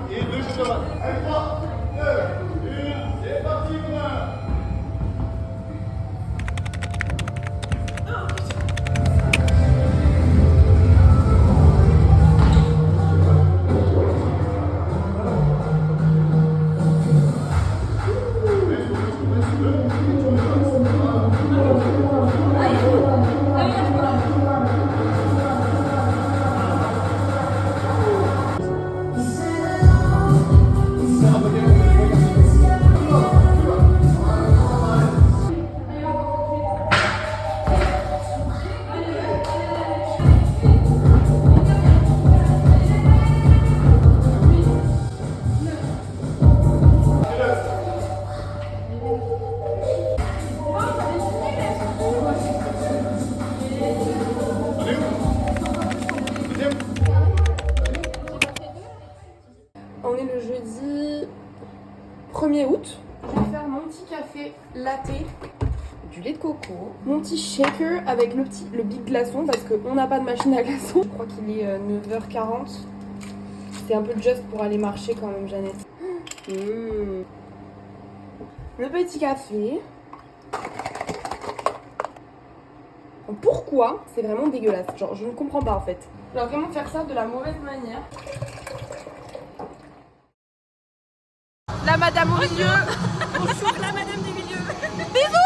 et 2 gauche droite. Allez, 3, 2, 1, c'est parti, Romain. On est le jeudi 1er août. Je vais faire mon petit café latte, du lait de coco, mon petit shaker avec le big glaçon parce qu'on n'a pas de machine à glaçon. Je crois qu'il est 9h40. C'est un peu juste pour aller marcher quand même, Jeannette. Le petit café. Pourquoi c'est vraiment dégueulasse? Genre, je ne comprends pas en fait. Je dois vraiment faire ça de la mauvaise manière. La madame au milieu. Bonjour la madame du milieu. Bisous.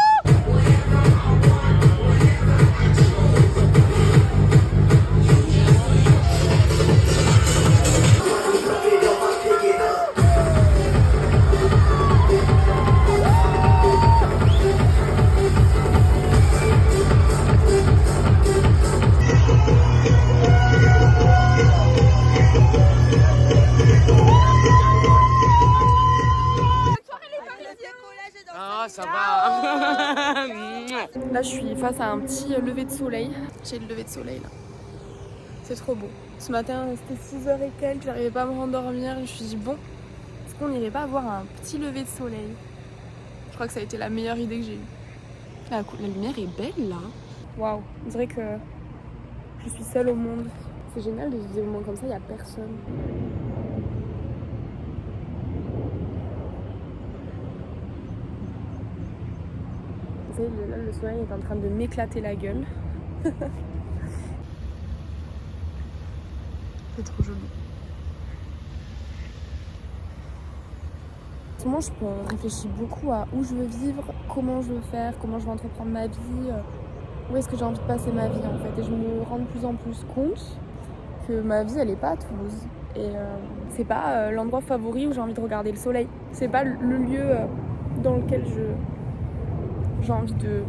Ah, ça va. Là, je suis face à un petit lever de soleil. J'ai le lever de soleil là. C'est trop beau. Ce matin, c'était 6h et quelques, j'arrivais pas à me rendormir. Je me suis dit, bon, est-ce qu'on n'irait pas voir un petit lever de soleil? Je crois que ça a été la meilleure idée que j'ai eue. La lumière est belle là. Waouh, on dirait que je suis seule au monde. C'est génial de vivre des moments comme ça, il n'y a personne. Là, le soleil est en train de m'éclater la gueule. C'est trop joli. En ce moment, je réfléchis beaucoup à où je veux vivre, comment je veux faire, comment je veux entreprendre ma vie, où est-ce que j'ai envie de passer ma vie en fait. Et je me rends de plus en plus compte que ma vie, elle est pas à Toulouse. Et c'est pas l'endroit favori où j'ai envie de regarder le soleil. C'est pas le lieu dans lequel j'ai envie de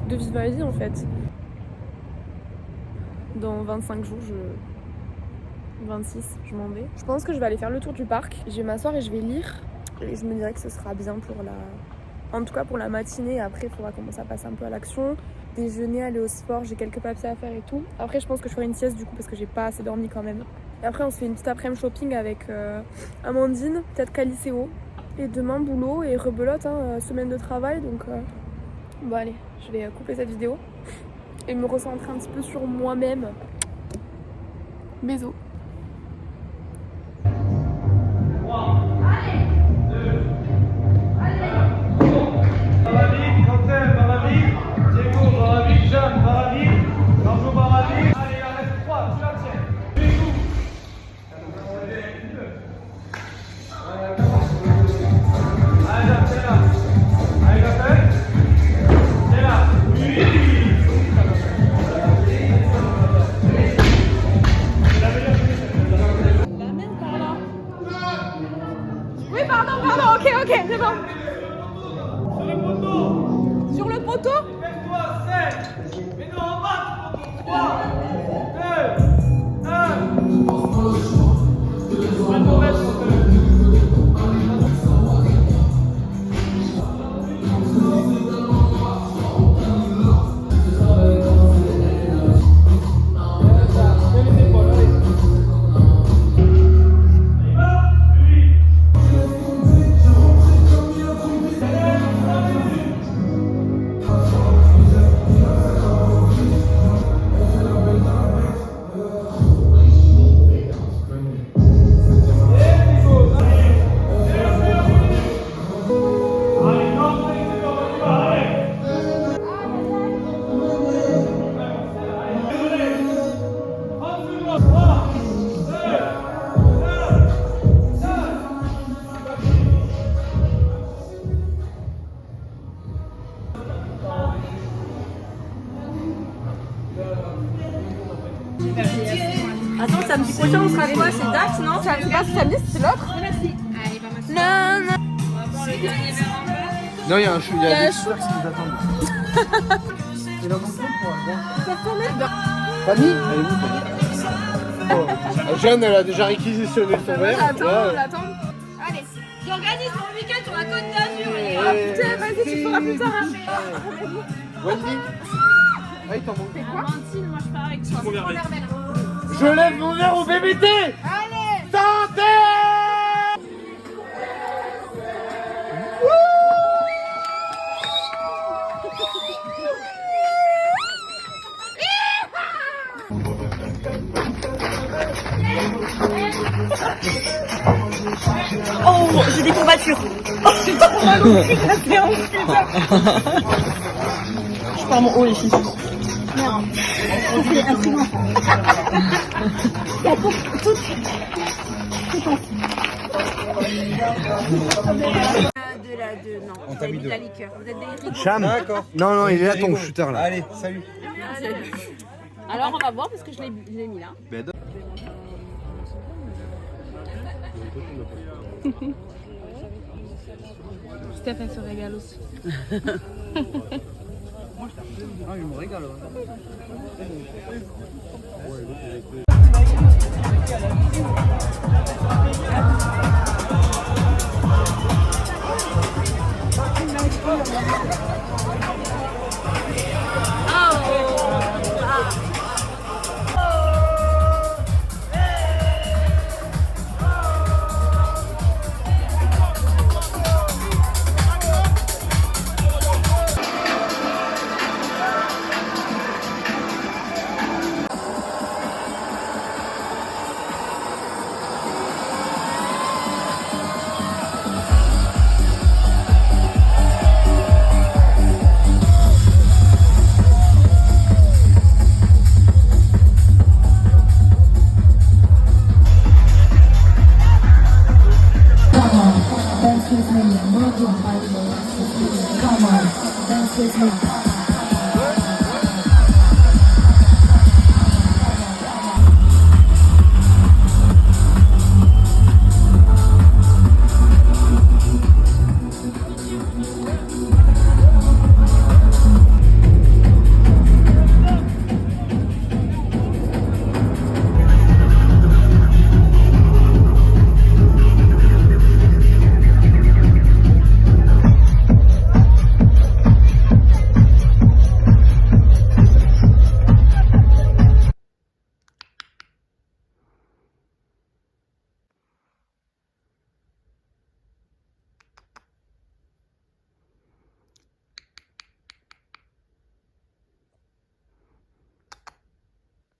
vivre ma vie en fait. Dans 25 jours, 26, je m'en vais. Je pense que je vais aller faire le tour du parc. Je vais m'asseoir et je vais lire. Et je me dirais que ce sera bien en tout cas pour la matinée. Après, il faudra commencer à passer un peu à l'action. Déjeuner, aller au sport, j'ai quelques papiers à faire et tout. Après, je pense que je ferai une sieste du coup parce que j'ai pas assez dormi quand même. Et après, on se fait une petite après-midi shopping avec Amandine, peut-être Caliceo. Et demain, boulot et rebelote, hein, semaine de travail. Donc, bon allez, je vais couper cette vidéo et me recentrer un petit peu sur moi-même. Bisous. Ok, c'est bon. Sur le poteau. Mais non, en bas. 3, 2, 1. prochain, on sera quoi? C'est Dax, non? Je sais pas si samedi, c'est l'autre. Merci. Allez, pas mal. Non, non. On va boire le dernier verre en bas. Non, il y a un chou, il y a un des soupers qui nous attendent. Et dans ton compte pour avoir. Fanny, elle est où Fanny? Jeanne, elle a déjà réquisitionné son verre. Attends. Allez, j'organise mon week-end sur la Côte d'Azur. Ah putain, vas-y, tu feras plus tard. Wendy. Ah, il t'en manque. Valentine, moi je pars avec toi. Prends l'air belle. Je lève mon verre au BBT. Allez. Santé. Oh, j'ai des courbatures. Oh, j'ai trop mal au cul, la séance, putain. Je pars mon haut, les filles. Merde. C'est intriguant. Il y a tout. Non, On t'a mis deux. la liqueur. Vous êtes des ricos. Cham. D'accord. Non, il est là ton shooter là. Allez, salut. Alors, on va voir parce que je l'ai mis là. Steph, elle se régale aussi. Ah, je me régale. Dance with me, move your body. Come on, dance with me.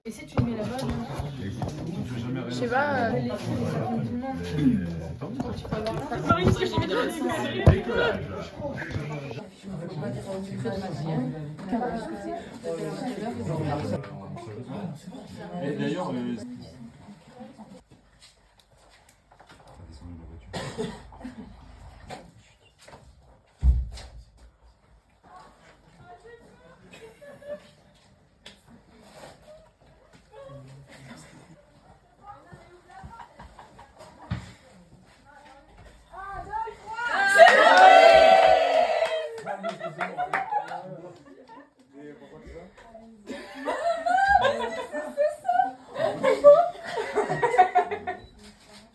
Et si tu le mets là-bas, je sais pas. D'ailleurs,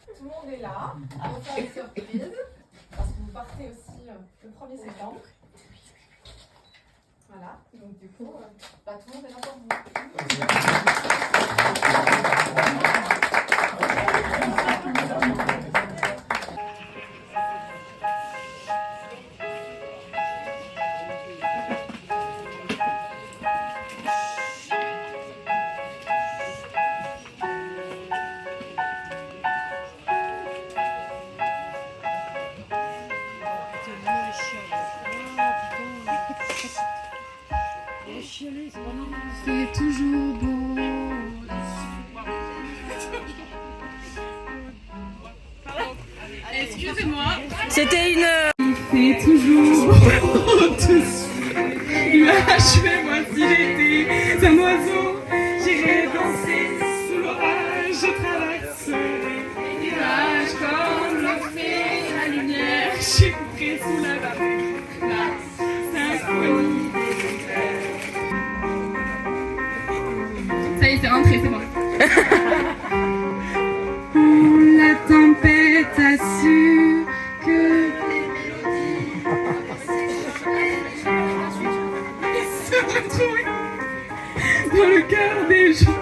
Tout le monde est là. On va faire une surprise. Parce que vous partez aussi le 1er septembre. Voilà. Donc du coup, tout le monde est là pour vous. C'est toujours beau. Excusez-moi. C'était une. C'est toujours Il m'a achevé, moi, s'il était un oiseau. J'irai danser sous l'orage au travail. rentré, c'est bon. La tempête a su que les mélodies se retrouvaient dans le cœur des gens.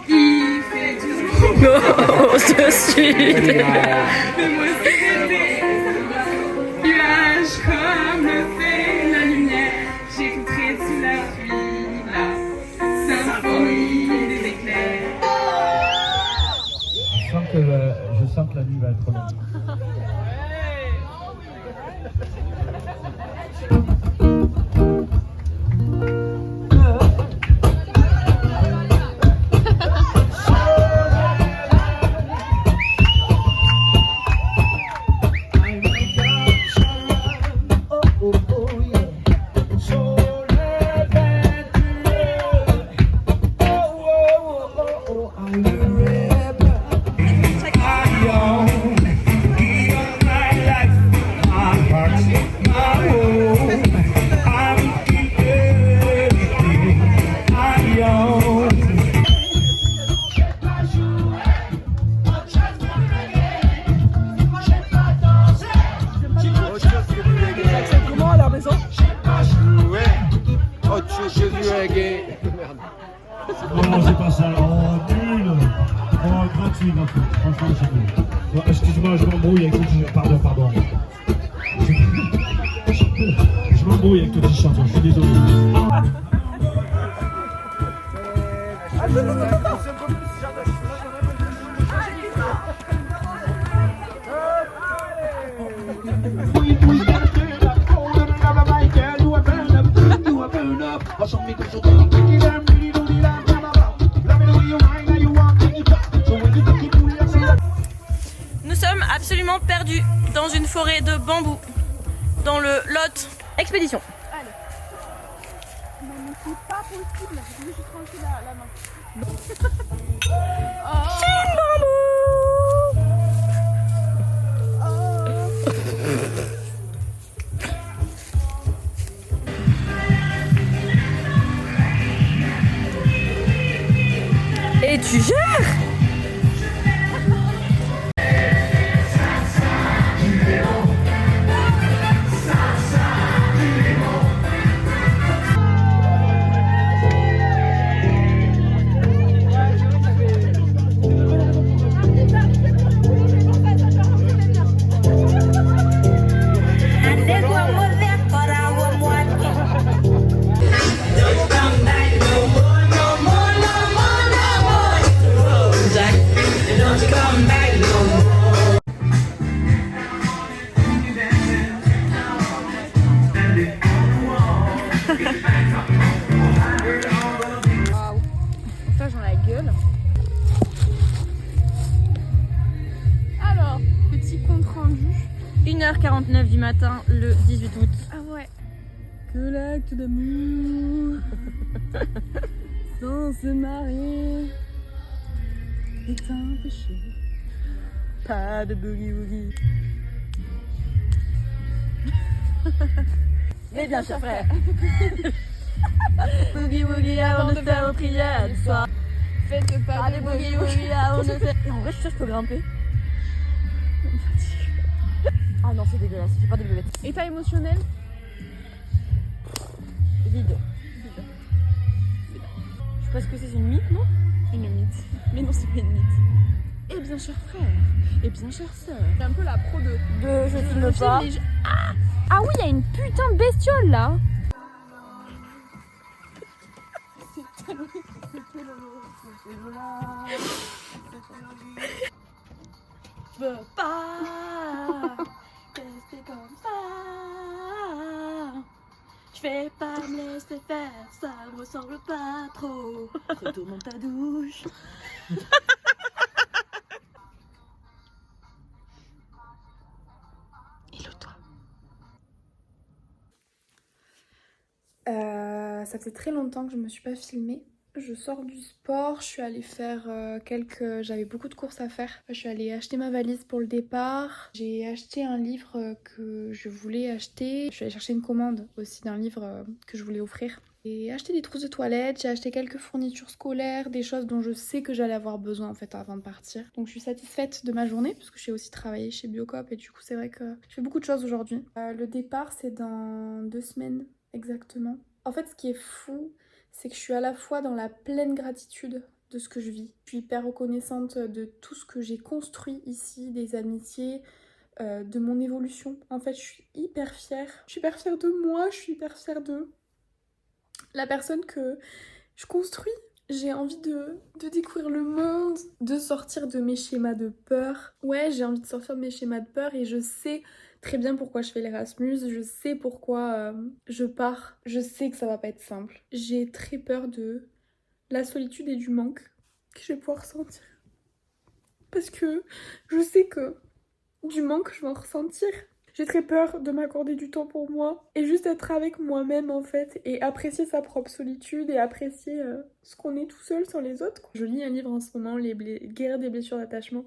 Il fait toujours Je suis. de moi c'était nuage comme le fait la lumière. J'écouterai sous la pluie la symphonie des éclairs. Je sens que la nuit va être longue. Non, c'est pas ça. Oh, nul. Oh, gratuit, non. Franchement, c'est nul. Non, excuse-moi, je m'embrouille avec ton... Pardon. Je m'embrouille avec ton t-shirt, je suis désolé. Nous sommes absolument perdus dans une forêt de bambou, dans le Lot Expédition. C'est pas possible, je vais juste rentrer la main. Et tu gères? Ça, j'en ai la gueule. Alors, petit compte rendu. 1h49 du matin, le 18 août. Ah ouais. Que l'acte d'amour sans se marier est un péché. Pas de boogie-woogie. Mais bien sûr, frère. Boogie-woogie avant de faire une prière du soir. Faites pas Des boogie-woogie avant de faire... En vrai, je suis sûre que je peux grimper. Ah non, c'est dégueulasse, j'ai pas de bébête. État émotionnel. Vide. Je sais pas ce que c'est une mythe, non? Une mythe. Mais non, c'est pas une mythe. Eh bien, cher frère. Eh bien, chère sœur. C'est un peu la pro de Je filme pas. Ah oui, il y a une putain de bestiole là. Je veux pas rester comme ça. Je vais pas me laisser faire, ça me ressemble pas trop. Retourne dans ta douche. Hello-toi. Ça faisait très longtemps que je me suis pas filmée. Je sors du sport, je suis allée faire j'avais beaucoup de courses à faire. Je suis allée acheter ma valise pour le départ. J'ai acheté un livre que je voulais acheter. Je suis allée chercher une commande aussi d'un livre que je voulais offrir. J'ai acheté des trousses de toilette, j'ai acheté quelques fournitures scolaires, des choses dont je sais que j'allais avoir besoin en fait avant de partir. Donc je suis satisfaite de ma journée parce que j'ai aussi travaillé chez Biocop et du coup c'est vrai que je fais beaucoup de choses aujourd'hui. Le départ c'est dans 2 semaines exactement. En fait ce qui est fou, c'est que je suis à la fois dans la pleine gratitude de ce que je vis. Je suis hyper reconnaissante de tout ce que j'ai construit ici, des amitiés, de mon évolution. En fait, je suis hyper fière. Je suis hyper fière de moi, je suis hyper fière de la personne que je construis. J'ai envie de découvrir le monde, de sortir de mes schémas de peur. Ouais, j'ai envie de sortir de mes schémas de peur et je sais très bien pourquoi je fais l'Erasmus, je sais pourquoi je pars. Je sais que ça va pas être simple. J'ai très peur de la solitude et du manque que je vais pouvoir ressentir. Parce que je sais que du manque, je vais en ressentir. J'ai très peur de m'accorder du temps pour moi et juste être avec moi-même en fait et apprécier sa propre solitude et apprécier ce qu'on est tout seul sans les autres. Je lis un livre en ce moment, Guérir des blessures d'attachement.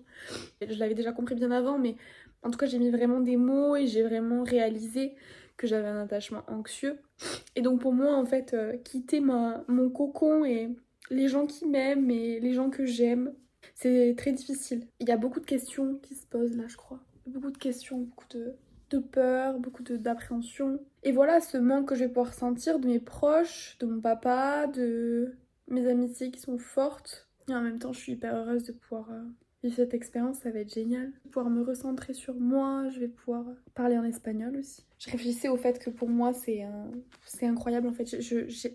Je l'avais déjà compris bien avant mais en tout cas j'ai mis vraiment des mots et j'ai vraiment réalisé que j'avais un attachement anxieux. Et donc pour moi en fait quitter mon cocon et les gens qui m'aiment et les gens que j'aime, c'est très difficile. Il y a beaucoup de questions qui se posent là je crois. Beaucoup de questions, beaucoup de peur, beaucoup d'appréhension. Et voilà, ce manque que je vais pouvoir sentir de mes proches, de mon papa, de mes amitiés qui sont fortes. Et en même temps, je suis hyper heureuse de pouvoir vivre cette expérience, ça va être génial. Je vais pouvoir me recentrer sur moi, je vais pouvoir parler en espagnol aussi. Je réfléchissais au fait que pour moi, c'est incroyable en fait.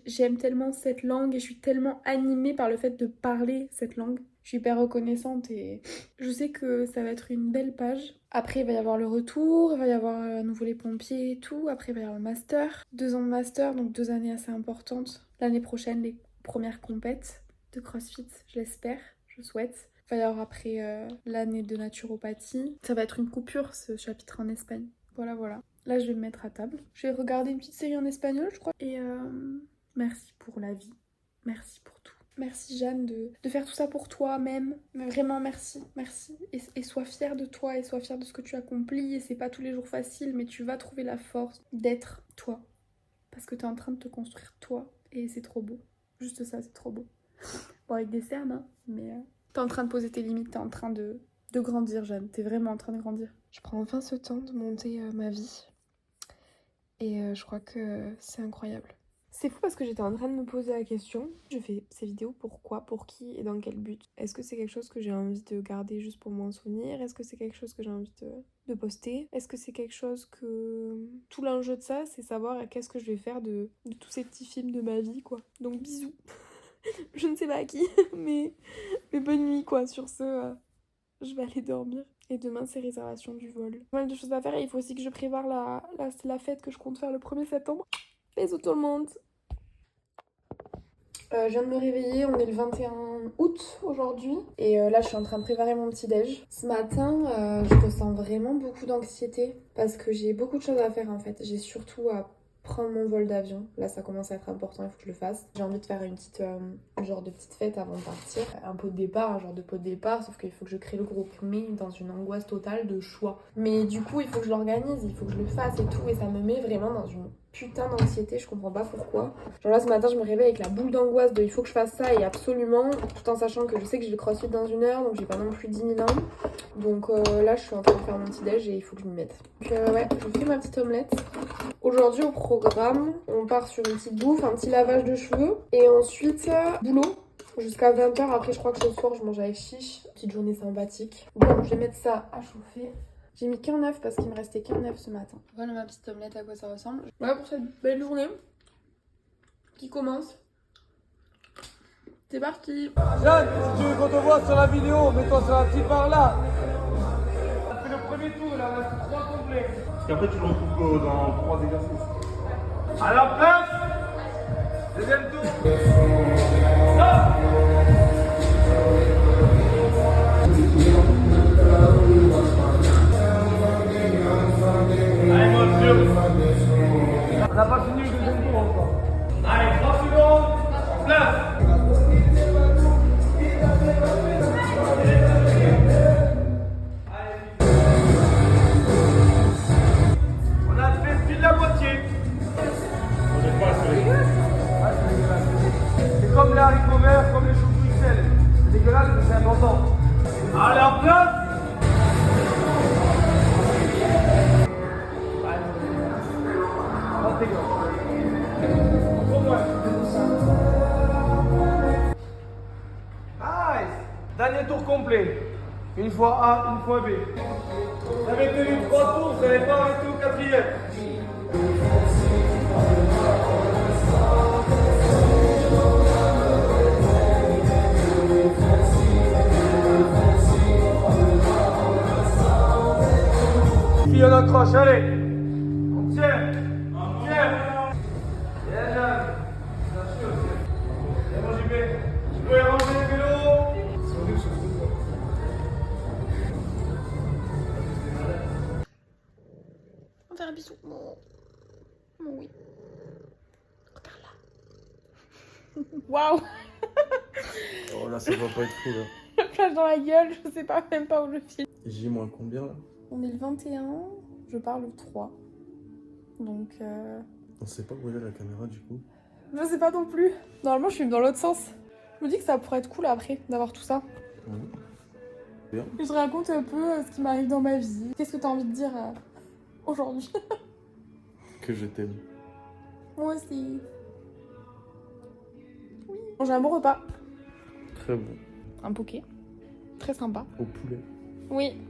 J'aime tellement cette langue et je suis tellement animée par le fait de parler cette langue. Je suis hyper reconnaissante et je sais que ça va être une belle page. Après, il va y avoir le retour, il va y avoir à nouveau les pompiers et tout. Après, il va y avoir le master. 2 ans de master, donc 2 années assez importantes. L'année prochaine, les premières compètes de CrossFit, je l'espère, je souhaite. Il va y avoir après l'année de naturopathie. Ça va être une coupure, ce chapitre en Espagne. Voilà. Là, je vais me mettre à table. Je vais regarder une petite série en espagnol, je crois. Et merci pour la vie. Merci pour tout. Merci Jeanne de faire tout ça pour toi-même. Mais vraiment merci. Et sois fière de toi et sois fière de ce que tu accomplis. Et c'est pas tous les jours facile, mais tu vas trouver la force d'être toi. Parce que t'es en train de te construire toi. Et c'est trop beau. Juste ça, c'est trop beau. Bon, avec des cernes, hein, mais t'es en train de poser tes limites, t'es en train de grandir Jeanne. T'es vraiment en train de grandir. Je prends enfin ce temps de monter ma vie. Et je crois que c'est incroyable. C'est fou parce que j'étais en train de me poser la question, je fais ces vidéos pourquoi, pour qui et dans quel but? Est-ce que c'est quelque chose que j'ai envie de garder juste pour m'en souvenir? Est-ce que c'est quelque chose que j'ai envie de poster? Est-ce que c'est quelque chose que... Tout l'enjeu de ça, c'est savoir qu'est-ce que je vais faire de tous ces petits films de ma vie, quoi. Donc bisous. Je ne sais pas à qui, mais bonne nuit, quoi. Sur ce, je vais aller dormir. Et demain, c'est réservation du vol. Pas mal de choses à faire et il faut aussi que je prépare la fête que je compte faire le 1er septembre. Bisous tout le monde. Je viens de me réveiller, on est le 21 août aujourd'hui et là je suis en train de préparer mon petit déj. Ce matin je ressens vraiment beaucoup d'anxiété parce que j'ai beaucoup de choses à faire en fait. J'ai surtout à prendre mon vol d'avion, là ça commence à être important, il faut que je le fasse. J'ai envie de faire une petite genre de petite fête avant de partir, un pot de départ, un genre de pot de départ, sauf qu'il faut que je crée le groupe, mais dans une angoisse totale de choix. Mais du coup il faut que je l'organise, il faut que je le fasse et tout et ça me met vraiment dans une putain d'anxiété, je comprends pas pourquoi. Genre là ce matin je me réveille avec la boule d'angoisse de il faut que je fasse ça et absolument, tout en sachant que je sais que j'ai le crossfit dans 1 heure, donc j'ai pas non plus 10 000 ans. Donc là je suis en train de faire mon petit déj et il faut que je m'y mette. Donc ouais, je fais ma petite omelette. Aujourd'hui au programme, on part sur une petite bouffe, un petit lavage de cheveux et ensuite boulot jusqu'à 20h. Après je crois que ce soir je mange avec chiche, petite journée sympathique. Bon, je vais mettre ça à chauffer. J'ai mis qu'un œuf parce qu'il me restait qu'un œuf ce matin. Voilà ma petite omelette à quoi ça ressemble. Voilà pour cette belle journée qui commence. C'est parti. Jeanne, si tu veux qu'on te voit sur la vidéo, mets-toi sur la petite barre là. On fait le premier tour, là, on a fait 3 complets. Parce qu'après tu le recoupes dans 3 exercices. À la place. Deuxième tour. Allez, mon Dieu. On n'a pas fini le deuxième tour encore. Allez, 3 secondes. En place. comme les haricots verts, comme les choux Bruxelles. C'est dégueulasse, mais c'est important. Allez, en place. Nice. Dernier tour complet. Une fois A, une fois B. Vous avez tenu 3 tours, vous n'allez pas arrêter au 4e. Puis on accroche, allez. On tient. On tient. Bien, Jeanne. Bien sûr. Et moi, j'y vais. Tu peux ranger les vélos. On va faire un bisou. Oui. Regarde là. Waouh. Oh là, ça va pas être fou là. Le flash dans la gueule, je sais pas même pas où je file. J moins combien là? On est le 21, je pars le 3. Donc On sait pas où est la caméra du coup. je sais pas non plus. Normalement je filme dans l'autre sens. Je me dis que ça pourrait être cool après d'avoir tout ça. Bien. Et je raconte un peu ce qui m'arrive dans ma vie. Qu'est-ce que t'as envie de dire aujourd'hui? Que je t'aime. Moi aussi. Oui. J'ai un bon repas. Très bon. Un poké. Très sympa. Au poulet. Oui.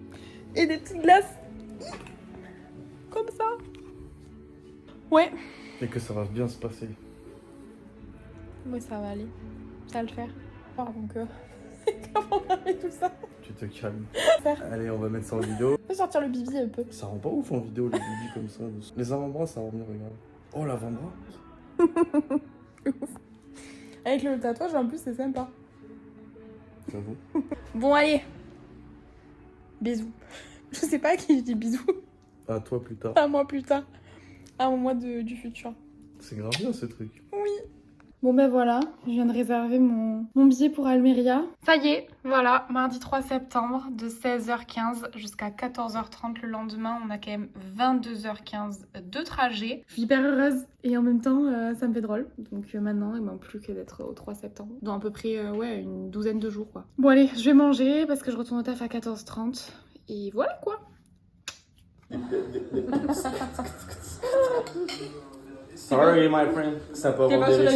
Et des petites glaces. Comme ça. Ouais. Et que ça va bien se passer. Ouais, ça va aller. Ça va le faire. Donc, comment on a fait tout ça? Tu te calmes. Faire. Allez, on va mettre ça en vidéo. Je peux sortir le bibi un peu. Ça rend pas ouf en vidéo les bibis comme ça. Les avant-bras, ça rend bien, regarde. Oh, l'avant-bras. Avec le tatouage, en plus, c'est sympa. J'avoue. Bon, allez. Bisous. Je sais pas à qui je dis bisous. À toi plus tard. À moi plus tard. À moi du futur. C'est grave bien ce truc. Oui. Bon ben voilà, je viens de réserver mon billet pour Almeria. Ça y est, voilà, mardi 3 septembre de 16h15 jusqu'à 14h30 le lendemain. On a quand même 22h15 de trajet. Je suis hyper heureuse et en même temps ça me fait drôle. Donc maintenant il manque plus que d'être au 3 septembre. Dans à peu près ouais, une douzaine de jours quoi. Bon allez, je vais manger parce que je retourne au taf à 14h30. Et voilà quoi. Sorry, my friend. Ça peut avoir des Ça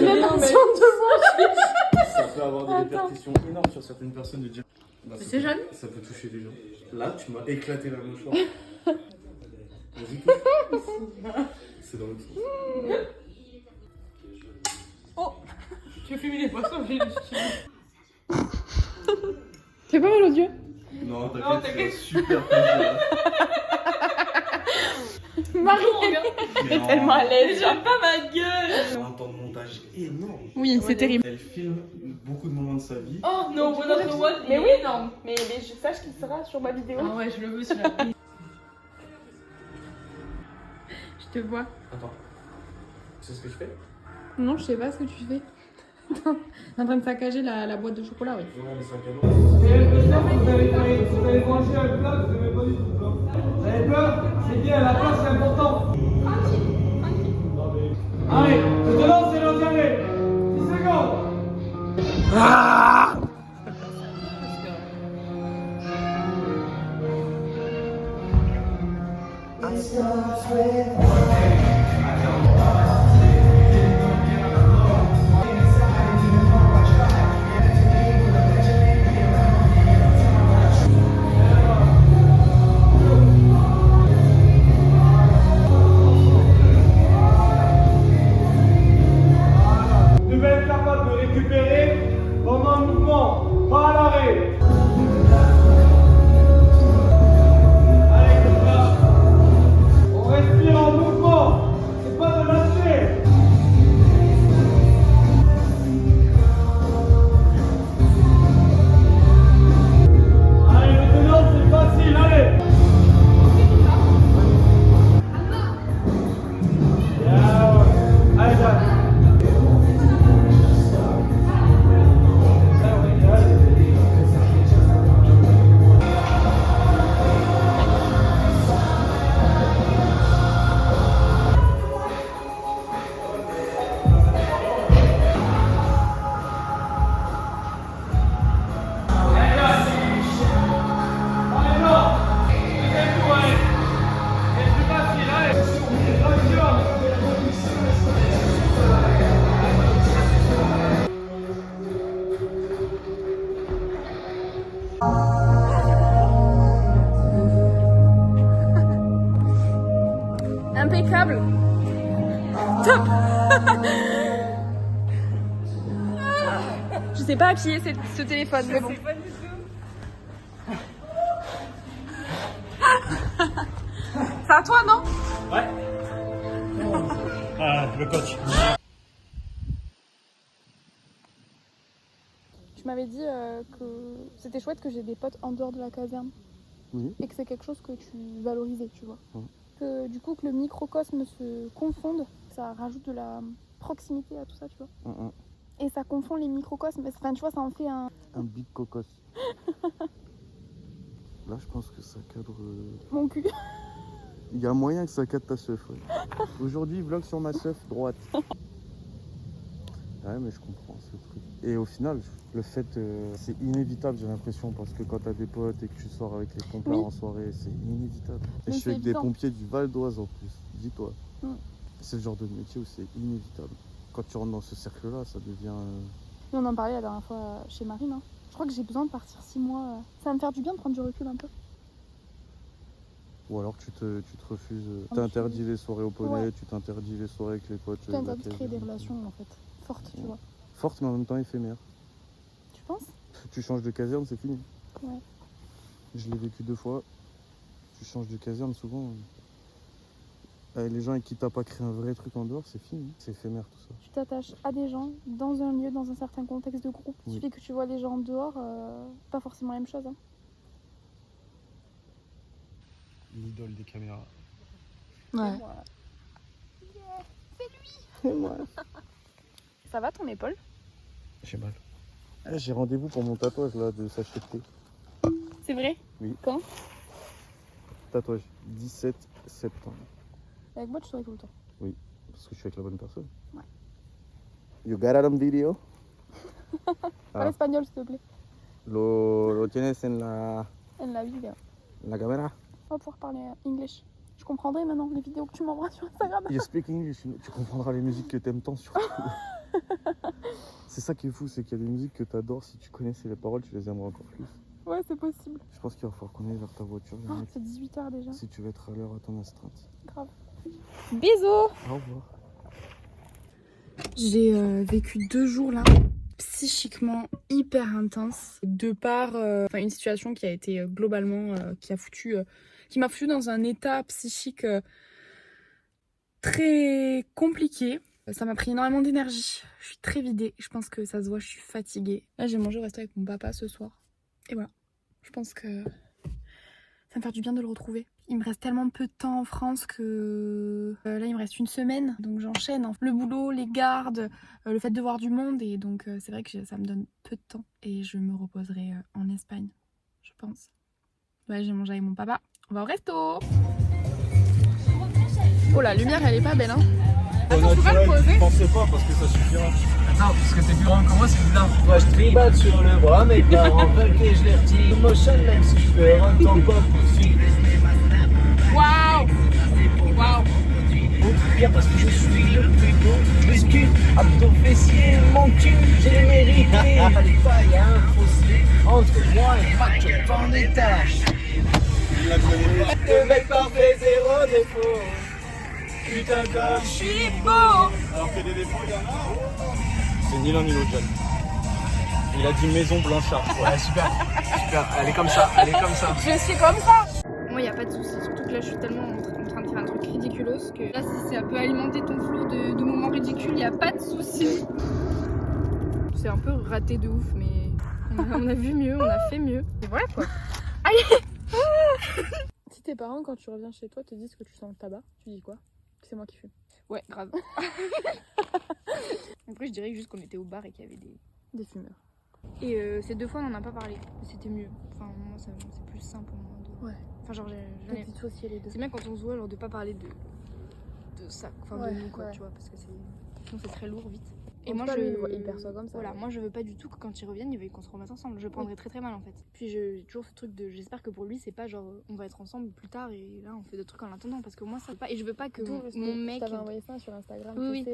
peut avoir des répercussions énormes sur certaines personnes de dire. Bah, c'est jeune. Ça peut toucher des gens. Là, tu m'as éclaté la mâchoire. Vas-y, touche. C'est dans l'autre sens. Oh, tu veux fumer les poissons, j'ai le C'est pas mal aux yeux. Non, t'inquiète, c'est super plaisir. Marie, elle est tellement à l'aise. J'aime pas ma gueule. C'est un temps de montage énorme. Oui, c'est terrible. Elle filme beaucoup de moments de sa vie. Oh non, One of the One. Mais oui, non. Mais je sache qu'il sera sur ma vidéo. Ah ouais, je le veux celui-là. Je te vois. Attends. Tu sais ce que je fais? Non, je sais pas ce que tu fais. T'es en train de saccager la boîte de chocolat, oui. Voilà les 5 euros. Vous allez manger un plat, vous n'aimez pas du tout. Vous avez peur? C'est bien, la place c'est important. Allez, je te lance, c'est l'autre, allez. 10 secondes. Ah! Je sais pas à qui est ce téléphone, mais bon. C'est à toi, non? Ouais. Le coach. Tu m'avais dit que c'était chouette que j'ai des potes en dehors de la caserne. Oui. Et que c'est quelque chose que tu valorisais, tu vois. Ouais. Que du coup, que le microcosme se confonde, ça rajoute de la proximité à tout ça, tu vois. Et ça confond les microcosmes. Enfin, tu vois, ça en fait un big cocos. Là, je pense que ça cadre. Mon cul. Il y a moyen que ça cadre ta seuf. Ouais. Aujourd'hui, vlog sur ma seuf droite. Ouais, mais je comprends ce truc. Et au final, le fait, c'est inévitable, j'ai l'impression, parce que quand t'as des potes et que tu sors avec les compères en soirée, c'est inévitable. Et Mais je suis avec des évident. pompiers du Val d'Oise en plus, dis-toi. Mm. C'est le genre de métier où c'est inévitable. Quand tu rentres dans ce cercle-là, ça devient. On en parlait la dernière fois chez Marine. Hein. Je crois que j'ai besoin de partir 6 mois. Ça va me faire du bien de prendre du recul un peu. Ou alors tu te refuses. T'interdis les soirées au poney, tu t'interdis les soirées avec les potes. Tu t'interdis de créer des relations en fait fortes, tu vois. Fortes mais en même temps éphémères. Tu penses? Tu changes de caserne, c'est fini. Ouais. Je l'ai vécu 2 fois. Tu changes de caserne souvent. Les gens avec qui t'as pas créé un vrai truc en dehors, c'est fini. C'est éphémère tout ça. Tu t'attaches à des gens dans un lieu, dans un certain contexte de groupe. Il suffit que tu vois les gens en dehors, pas forcément la même chose. Hein. L'idole des caméras. Ouais. C'est lui. Ça va ton épaule? J'ai mal. J'ai rendez-vous pour mon tatouage là de sachet de thé. C'est vrai? Oui. Quand? Tatouage, 17 septembre. Avec moi tu serais tout le temps. Oui, parce que je suis avec la bonne personne. Ouais. You got it on video? Parle espagnol s'il te plaît. Lo tienes en La vidéo. la caméra? On va pouvoir parler English. Je comprendrai maintenant les vidéos que tu m'envoies sur Instagram. You speak English, tu comprendras les musiques que t'aimes tant surtout. C'est ça qui est fou, c'est qu'il y a des musiques que t'adores, si tu connaissais les paroles, tu les aimerais encore plus. Ouais, c'est possible. Je pense qu'il va falloir qu'on aille vers ta voiture, Oh, c'est 18h déjà. si tu veux être à l'heure à ton astreinte. Grave. Bisous. Au revoir. J'ai vécu 2 jours là, psychiquement hyper intenses, de par une situation qui a été globalement, qui m'a foutu dans un état psychique très compliqué. Ça m'a pris énormément d'énergie. Je suis très vidée. Je pense que ça se voit, je suis fatiguée. Là, j'ai mangé au resto avec mon papa ce soir. Et voilà. Je pense que ça va me faire du bien de le retrouver. Il me reste tellement peu de temps en France que là, il me reste 1 semaine. Donc j'enchaîne. Le boulot, les gardes, le fait de voir du monde. Et donc c'est vrai que ça me donne peu de temps. Et je me reposerai en Espagne, je pense. Ouais, j'ai mangé avec mon papa. On va au resto. Oh, la lumière, elle est pas belle, hein. Attends, je peux pas le poser. Pensez pas parce que ça suffira. Attends, parce que t'es plus grand que moi, c'est bizarre. Moi je tribade sur le bras, mes parents veulent que je les retire. Motion même si je fais un temps pas poursuivre. Waouh. Waouh. Bien parce que je suis le plus beau. Muscu, abdos, fessiers, mon cul, j'ai mérité. Allez pas, y'a un fossé entre moi et ma chop en étage. Le mec parfait, 0 défaut. Putain comme je suis beau. Alors que des défauts, il y en a. C'est ni l'un ni l'autre, John. Il a dit maison Blanchard. Ouais, super. Super. Elle est comme ça. Elle est comme ça. Je suis comme ça. Moi, y a pas de souci. Surtout que là, je suis tellement en train de faire un truc ridiculos que là, si ça peut alimenter ton flot de moments ridicules, y a pas de souci. C'est un peu raté de ouf, mais on a vu mieux, on a fait mieux. Et voilà quoi. Allez. Si tes parents, quand tu reviens chez toi, te disent que tu sens le tabac, tu dis quoi? Que c'est moi qui fume. Ouais, grave. Après, je dirais juste qu'on était au bar et qu'il y avait des fumeurs. Et ces 2 fois, on n'en a pas parlé. C'était mieux. Enfin, moi, c'est plus simple pour moi. Ouais. Enfin, genre, j'en ai dissocié les deux. C'est bien quand on se voit, genre, de pas parler de ça, enfin, de nous, quoi, tu vois, parce que sinon, c'est très lourd vite. Et moi, il perçoit comme ça. Voilà, moi, je veux pas du tout que quand ils reviennent, il veuille qu'on se remette ensemble. Je prendrais très très mal en fait. Puis j'ai toujours ce truc de, j'espère que pour lui, c'est pas genre, on va être ensemble plus tard et là, on fait des trucs en attendant, parce que moi, ça pas. Et je veux pas que mon mec. T'avais envoyé ça sur Instagram. Oui.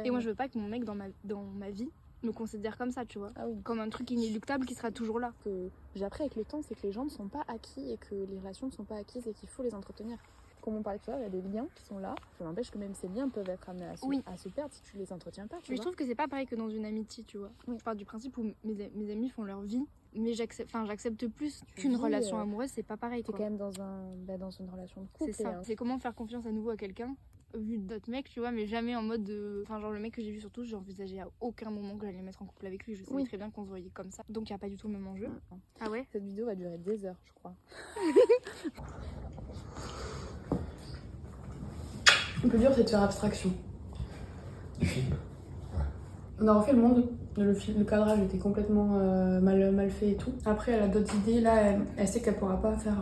Et moi, je veux pas que mon mec dans ma vie me considère comme ça, tu vois, comme un truc inéluctable qui sera toujours là. Que j'ai appris avec le temps, c'est que les gens ne sont pas acquis et que les relations ne sont pas acquises et qu'il faut les entretenir. comme on parlait tout à l'heure, il y a des liens qui sont là. Ça n'empêche que même ces liens peuvent être amenés à se perdre si tu les entretiens pas. Mais je trouve que c'est pas pareil que dans une amitié, tu vois. Je pars du principe où mes amis font leur vie, mais j'accepte plus qu'une relation amoureuse, c'est pas pareil. T'es quand même dans une relation de couple. C'est ça. C'est comment faire confiance à nouveau à quelqu'un, vu d'autres mecs, tu vois, mais jamais en mode de. Enfin, genre le mec que j'ai vu surtout, j'envisageais à aucun moment que j'allais me mettre en couple avec lui. Je savais très bien qu'on se voyait comme ça. Donc il n'y a pas du tout le même enjeu. Ah ouais? Cette vidéo va durer des heures, je crois. Le plus dur, c'est de faire abstraction. Du film? On a refait le monde. Le cadrage était complètement mal fait et tout. Après, elle a d'autres idées. Là, elle sait qu'elle pourra pas faire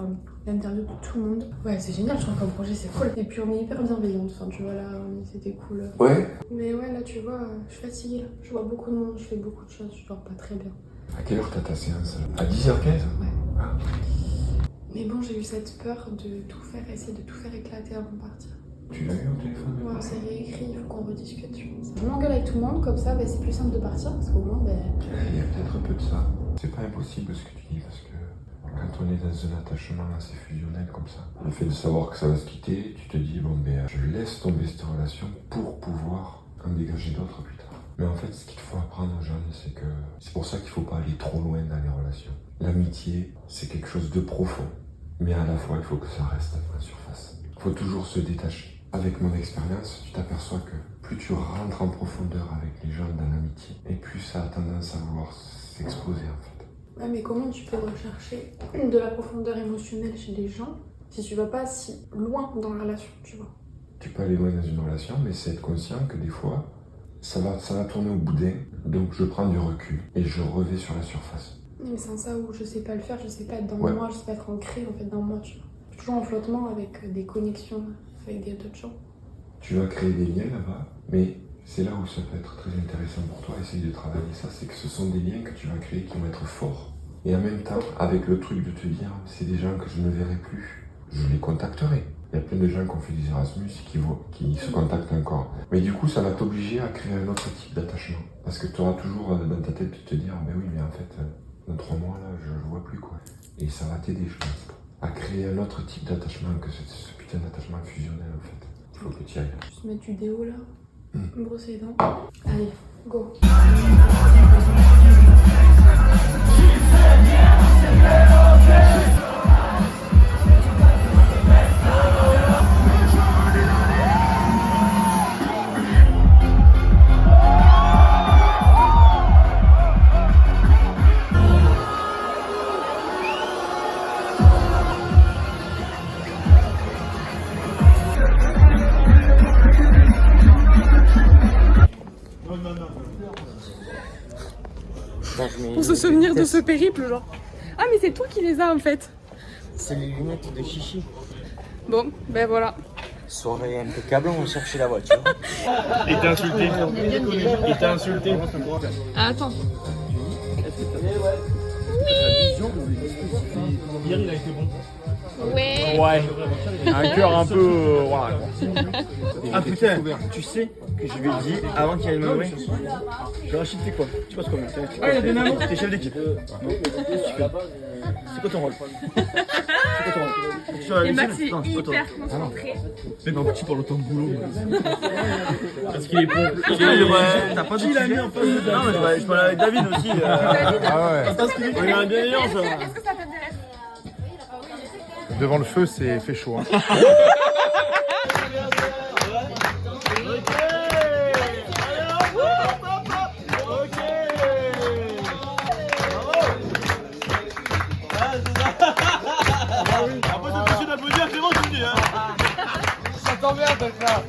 l'interview de tout le monde. Ouais, c'est génial, je trouve qu'un projet, c'est cool. Et puis, on est hyper bienveillante. Enfin, tu vois, là, c'était cool. Ouais. Mais ouais, là, tu vois, je suis fatiguée. Là. Je vois beaucoup de monde, je fais beaucoup de choses. Je dors pas très bien. À quelle heure t'as ta séance? À 10h15? Ouais. Ah. Mais bon, j'ai eu cette peur de tout faire, essayer de tout faire éclater avant de partir. Tu l'as eu au téléphone? Ouais, c'est réécrit, il faut qu'on rediscute. On m'engueule avec tout le monde, comme ça, c'est plus simple de partir, parce qu'au moins, Il y a peut-être un peu de ça. C'est pas impossible ce que tu dis, parce que quand on est dans un attachement assez fusionnel comme ça, le fait de savoir que ça va se quitter, tu te dis, je laisse tomber cette relation pour pouvoir en dégager d'autres plus tard. Mais en fait, ce qu'il faut apprendre aux jeunes, c'est pour ça qu'il faut pas aller trop loin dans les relations. L'amitié, c'est quelque chose de profond, mais à la fois, il faut que ça reste en surface. Il faut toujours se détacher. Avec mon expérience, tu t'aperçois que plus tu rentres en profondeur avec les gens dans l'amitié, et plus ça a tendance à vouloir s'exposer en fait. Ouais, mais comment tu peux rechercher de la profondeur émotionnelle chez les gens si tu vas pas si loin dans la relation, tu vois? Tu peux aller loin dans une relation, mais c'est être conscient que des fois, ça va tourner au boudin, donc je prends du recul et je revais sur la surface. Mais c'est ça où je sais pas le faire, je sais pas être dans moi, je sais pas être ancré en fait dans moi, tu vois. Je suis toujours en flottement avec des connexions avec d'autres gens. Tu vas créer des liens là-bas, mais c'est là où ça peut être très intéressant pour toi, essayer de travailler ça, c'est que ce sont des liens que tu vas créer qui vont être forts. Et en même temps, avec le truc de te dire, c'est des gens que je ne verrai plus, je les contacterai. Il y a plein de gens qui ont fait des Erasmus qui se contactent encore. Mais du coup, ça va t'obliger à créer un autre type d'attachement. Parce que tu auras toujours dans ta tête de te dire, oui, mais en fait, dans 3 mois, là, je le vois plus, quoi. Et ça va t'aider, je pense, à créer un autre type d'attachement que ce putain d'attachement fusionnel, en fait. Il faut que tu y ailles. Juste mettre du déo, là. Me brosser les dents. Allez, go. Pour se souvenir de ce périple, genre. Ah, mais c'est toi qui les as en fait. C'est les lunettes de Chichi. Bon, ben voilà. Soirée impeccable, on cherchait la voiture. Il t'a insulté. Il t'a insulté. Ah, attends. Hier, il a été bon. Ouais. Ouais. Un cœur un peu. Voilà. Ah putain, tu sais que je lui ai dit avant qu'il aille me nommer. Rachid, t'es quoi? Tu passes combien? Ah, il y a des nanos. T'es chef d'équipe. Non. Qu'est-ce que tu fais? C'est quoi ton rôle? C'est quoi ton rôle? Et Max est hyper concentré. Mais non, tu parles autant de boulot. Parce qu'il est bon. T'as pas dit la mis en face de David. Non, mais je parle avec David aussi. Ah ouais. Parce qu'il est un bienveillance. Est-ce que ça t'intéresse? Devant le feu, c'est fait chaud. Hein. Après, c'est possible d'applaudir, c'est bon, tu me dis. Ça t'emmerde d'être là.